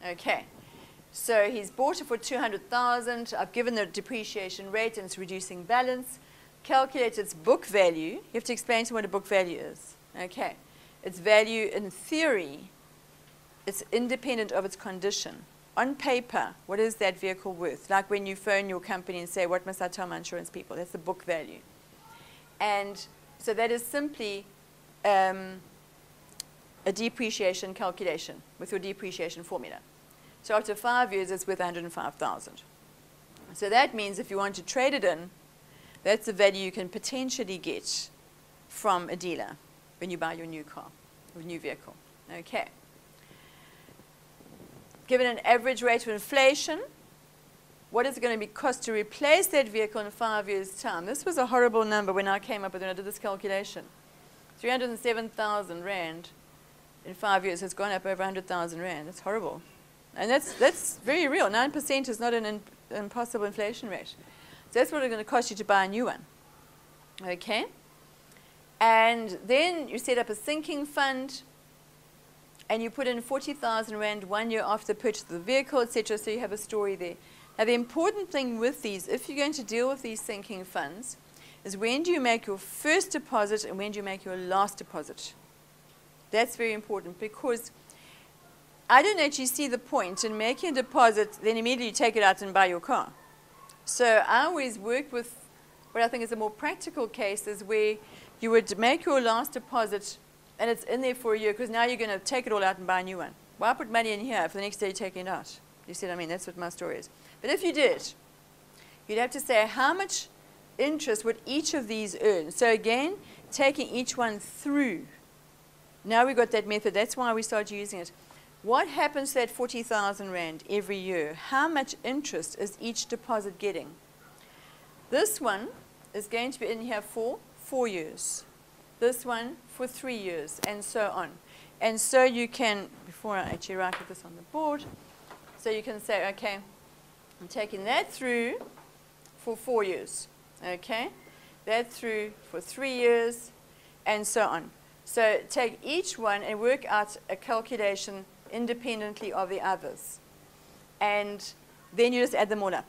Okay. So he's bought it for 200,000. I've given the depreciation rate and it's reducing balance. Calculate its book value. You have to explain to him what a book value is. Okay. Its value in theory, it's independent of its condition. On paper, what is that vehicle worth? Like when you phone your company and say, what must I tell my insurance people? That's the book value. And so that is simply a depreciation calculation with your depreciation formula. So after 5 years, it's worth 105,000. So that means if you want to trade it in, that's the value you can potentially get from a dealer when you buy your new car or new vehicle. Okay. Given an average rate of inflation, what is it going to be cost to replace that vehicle in 5 years' time? This was a horrible number when I came up with it when I did this calculation. 307,000 Rand in 5 years has gone up over 100,000 Rand. That's horrible. And that's very real. 9% is not an impossible inflation rate. So that's what it's going to cost you to buy a new one. Okay? And then you set up a sinking fund, and you put in 40,000 Rand 1 year after the purchase of the vehicle, etc. So you have a story there. Now, the important thing with these, if you're going to deal with these sinking funds, is when do you make your first deposit and when do you make your last deposit? That's very important because I don't actually see the point in making a deposit, then immediately take it out and buy your car. So I always work with what I think is a more practical case is where you would make your last deposit and it's in there for a year because now you're going to take it all out and buy a new one. Why put money in here if the next day you're taking it out? You see what I mean? That's what my story is. But if you did, you'd have to say how much interest would each of these earn. So again, taking each one through. Now we've got that method. That's why we started using it. What happens to that 40,000 Rand every year? How much interest is each deposit getting? This one is going to be in here for 4 years. This one for 3 years, and so on. And so you can, before I actually write this on the board, so you can say, okay, I'm taking that through for 4 years. Okay? That through for 3 years, and so on. So take each one and work out a calculation independently of the others. And then you just add them all up.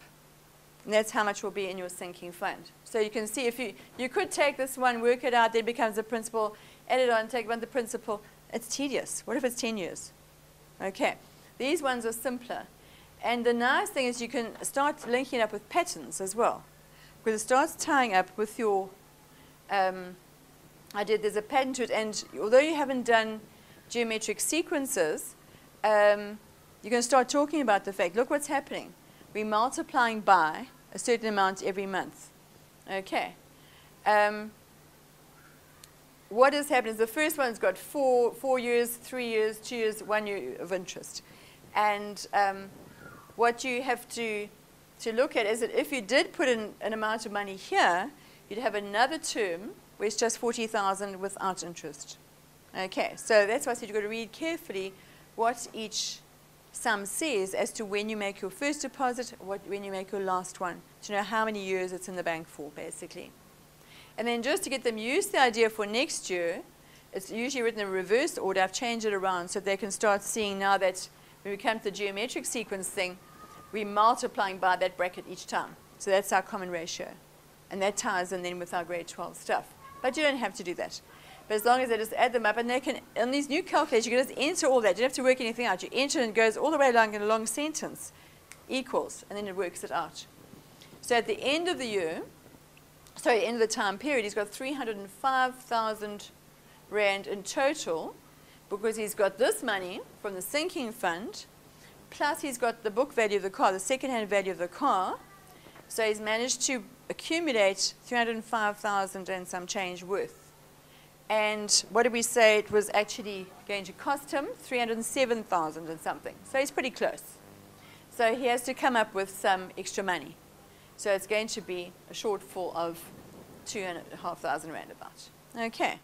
And that's how much will be in your sinking fund. So you can see if you could take this one, work it out, then it becomes a principal, add it on, take one the principal. It's tedious. What if it's 10 years? Okay. These ones are simpler. And the nice thing is you can start linking it up with patterns as well. Because it starts tying up with your there's a pattern to it, and although you haven't done geometric sequences, you can start talking about the fact, look what's happening. We're multiplying by a certain amount every month. Okay. What has happened is the first one's got 4 years, 3 years, 2 years, 1 year of interest. And what you have to look at is that if you did put in an amount of money here, you'd have another term where it's just 40,000 without interest. Okay, so that's why I said you've got to read carefully what each sum says as to when you make your first deposit, when you make your last one, to know how many years it's in the bank for, basically. And then just to get them used to the idea for next year, it's usually written in reverse order. I've changed it around so they can start seeing now that when we come to the geometric sequence thing, we're multiplying by that bracket each time. So that's our common ratio. And that ties in then with our grade 12 stuff. But you don't have to do that. But as long as they just add them up, and they can, on these new calculators, you can just enter all that. You don't have to work anything out. You enter and it goes all the way along in a long sentence, equals, and then it works it out. So at the end of the year, sorry, end of the time period, he's got 305,000 Rand in total, because he's got this money from the sinking fund, plus he's got the book value of the car, the second-hand value of the car. So he's managed to accumulate 305,000 and some change worth. And what did we say it was actually going to cost him? 307,000 and something. So he's pretty close. So he has to come up with some extra money. So it's going to be a shortfall of 2,500 Rand about. Okay.